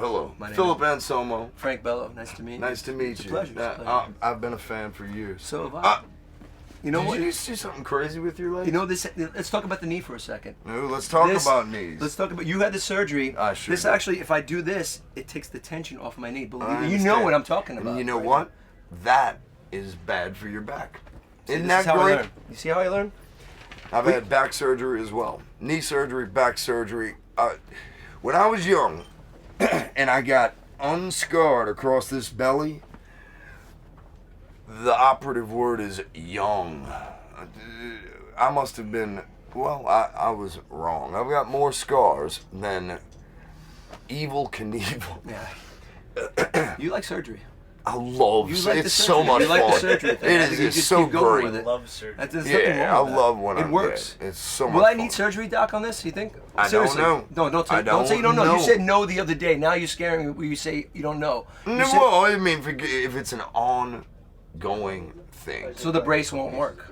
hello. My name Philip is Anselmo. Frank Bello. Nice to meet you. Nice to meet It's you. a pleasure. It's a pleasure. I've been a fan for years. So have I. You know what? Did you just do something crazy with your legs? You know this. Let's talk about the knee for a second. No, let's talk about knees. Let's talk about. You had the surgery. I sure This did. actually, if I do this, it takes the tension off my knee. Believe I me. You know understand. what I'm talking about. And you know right? what? That is bad for your back. See, Isn't this that is how I great? learn. You see how I learn? I've had back surgery as well. Knee surgery, back surgery. When I was young, and I got unscarred across this belly, the operative word is young. I must have been, well, I was wrong. I've got more scars than Evel Knievel. Yeah. You like surgery. I love You like it. the It's surgery. so much You like fun. the surgery thing. It I is. think you It's just so keep going great. with it. Love surgery. There's nothing Yeah, I wrong with love that. when it I'm works. dead. It's so much Will I fun. need surgery, Doc, on this? You think? I don't Seriously. know. No, don't say. I Don't say you don't know. know. You said no the other day. Now you're scaring me. When you say you don't know. You No, said- well, I mean, if it's an ongoing thing. so the brace won't work.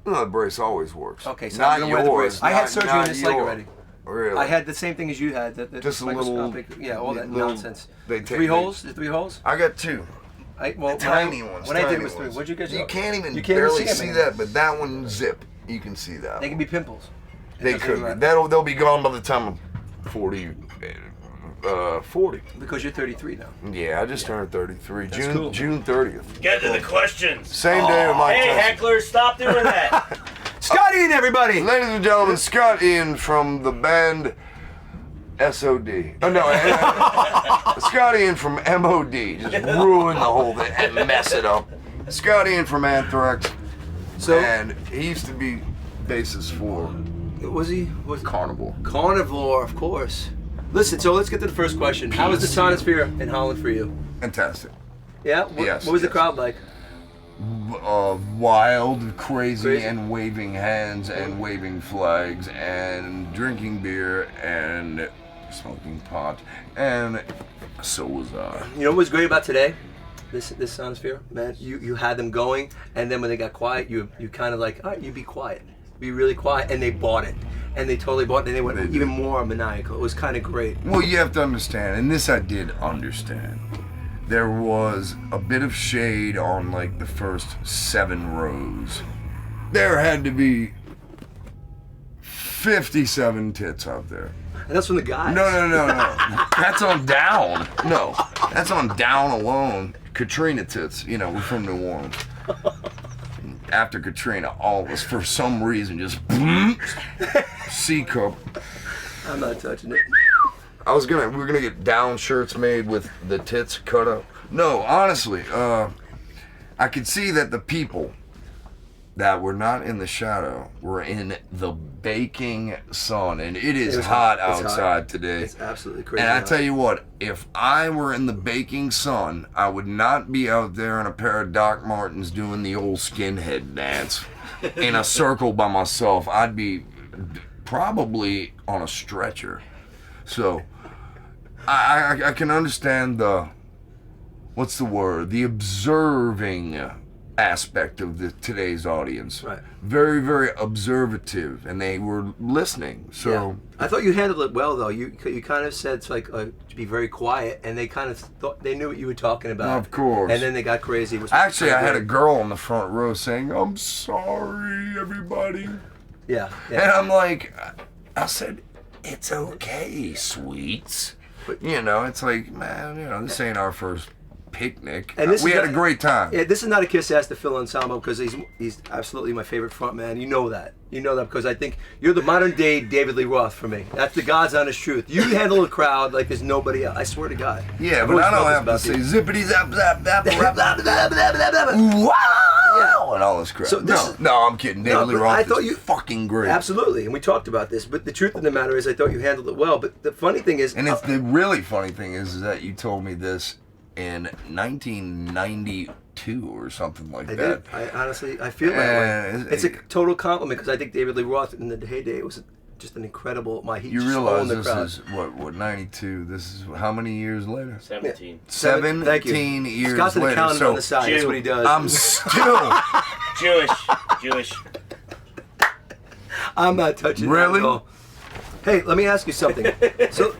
No, the brace always works. Okay, so not I'm gonna wear the yours. brace. I had not- surgery on not this leg yours. already. Really? I had the same thing as you had. The Just a little- microscopic, yeah, all that little- nonsense. they take- Three holes? The 3 holes? I got 2. Well, Tiny ones. When I did tiny it was 3. ones. What'd you get? You can't even You can't barely even see them that, but that one zip. You can see that. They can be pimples. They That's could. what Be. you They'll be gone by the time I'm 40. 40. Because you're 33 now. Yeah, I just turned 33. That's cool. June 30th. Get to the questions. Same day of my Hey, test. hecklers, stop doing that. Scott Ian, everybody! Ladies and gentlemen, Scott Ian from the band SOD. Oh, no, Scott Ian from MOD. Just ruin the whole thing and mess it up. Scott Ian from Anthrax. So, And he used to be bassist for was he? Was Carnival. Carnivore, of course. Listen, so let's get to the first question. How was the Sonisphere in Holland for you? Fantastic. Yeah? Yes, What was the yes. crowd like? Wild, crazy, Crazy? and waving hands and waving flags and drinking beer and smoking pot. And so was I. You know what was great about today? This Sonisphere, man, you had them going, and then when they got quiet, you kind of like, all right, you be quiet. Be really quiet, and they bought it. And they totally bought it, and they went They did. even more maniacal. It was kind of great. Well, you have to understand, and this I did understand. There was a bit of shade on like the first 7 rows. There had to be 57 tits out there. And that's from the guys. No. That's on down. No, that's on down alone. Katrina tits, we're from New Orleans. After Katrina, all of us, for some reason, just C cup. I'm not touching it. We were gonna get down shirts made with the tits cut up. No, honestly, I could see that the people that were not in the shadow were in the baking sun, and it is hot outside today. It's absolutely crazy. And I tell you what, if I were in the baking sun, I would not be out there in a pair of Doc Martens doing the old skinhead dance in a circle by myself. I'd be probably on a stretcher. So I can understand the observing aspect of today's audience. Right. Very, very observative, and they were listening. So. Yeah. I thought you handled it well, though. You kind of said to be very quiet, and they kind of thought they knew what you were talking about. Of course. And then they got crazy. It was Actually, I had a great. girl in the front row saying, "I'm sorry, everybody." Yeah. And I'm like, I said, "It's okay, sweets." But- It's like, man, this ain't our first picnic. And this We is had not- a great time. Yeah, this is not a kiss ass to Phil Anselmo because he's absolutely my favorite front man. You know that. You know that because I think you're the modern day David Lee Roth for me. That's the God's honest truth. You handle a crowd like there's nobody else. I swear to God. Yeah, I've but always I don't felt have to this say about zippity zap zap zap rap Blah, blah, blah, blah, blah, blah, blah. wow and all this crap. So this no, I'm kidding. David Lee but Roth I thought is you- fucking great. Absolutely, and we talked about this. But the truth of the matter is, I thought you handled it well. But the funny thing is, And it's the really funny thing is that you told me this in 1992 or something like I that. did. I honestly, I feel that way. And It's a total compliment because I think David Lee Roth in the heyday was just an incredible. He You just realize owned the this crowd. is what 92. This is how many years later? 17. 17 Thank you. years Scott's an later. accountant So on the side. That's Jew. what he does. I'm still Jewish. I'm not touching Really? that at all. Hey, let me ask you something. So,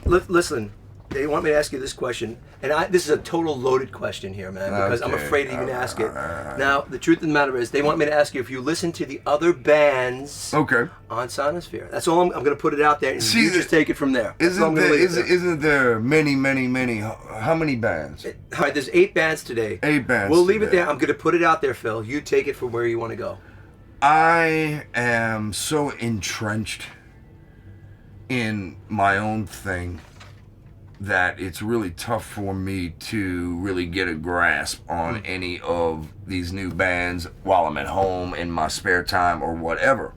listen, They want me to ask you this question, and this is a total loaded question here, man, because I'm afraid to even ask it. Now, the truth of the matter is, they want me to ask you if you listen to the other bands on Sonisphere. That's all. I'm going to put it out there, and you just take it from there. Isn't there many? How many bands? All right, there's 8 bands today. 8 bands. We'll leave it there. I'm going to put it out there, Phil. You take it from where you want to go. I am so entrenched in my own thing that it's really tough for me to really get a grasp on any of these new bands while I'm at home in my spare time or whatever.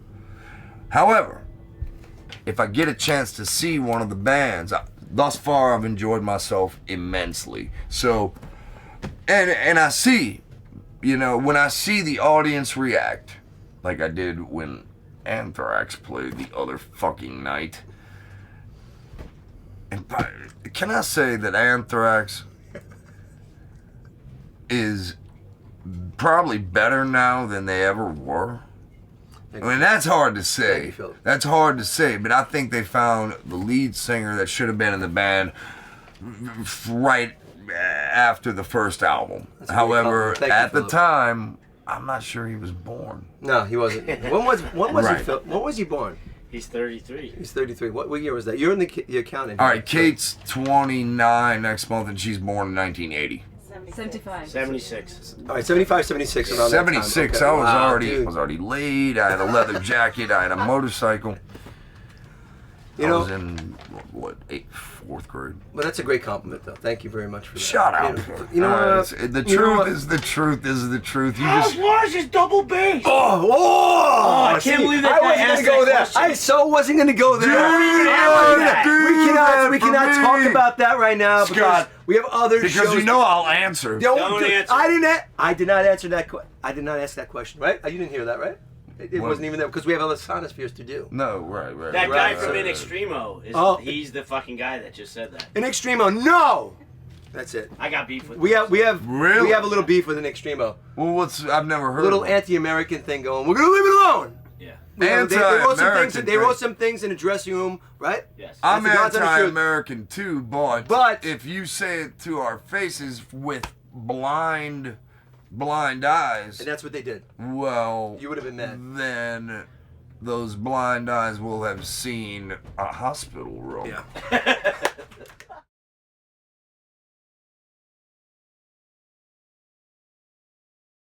However, if I get a chance to see one of the bands, thus far I've enjoyed myself immensely. So, and I see, when I see the audience react, like I did when Anthrax played the other fucking night. And can I say that Anthrax is probably better now than they ever were? I mean, that's hard to say. That's hard to say, but I think they found the lead singer that should have been in the band right after the first album. However, at the time, I'm not sure he was born. No, he wasn't. When was he? Phil? When was he born? He's 33. He's 33. What year was that? You're in the accounting. All right, Kate's 29 next month, and she's born in 1980. 75. 76. All right, 75, 76. Around 76. That time. Okay. I was already laid. I had a leather jacket. I had a motorcycle. I was in fourth grade. Well, that's a great compliment, though. Thank you very much for that. Shut up. The truth is the truth is the truth. How large is double bass? Oh, I can't believe that I wasn't going to go there. I so wasn't going to go there. We cannot talk about that right now because we have other shows. Because I'll answer. Don't answer. I did not answer that. I did not ask that question, right? You didn't hear that, right? It wasn't even there because we have other Sonispheres to do. No, right. That guy from In Extremo, he's the fucking guy that just said that. In Extremo, no! That's it. I got beef with we have Really? a little beef with An Extremo. Well, I've never heard a little of it. anti-American thing going. We're gonna leave it alone. Yeah. They wrote some things in the dressing room, right? Yes. I'm anti-American too, but if you say it to our faces with blind eyes, and that's what they did. Well, You would have been mad. Then those blind eyes will have seen a hospital room. Yeah.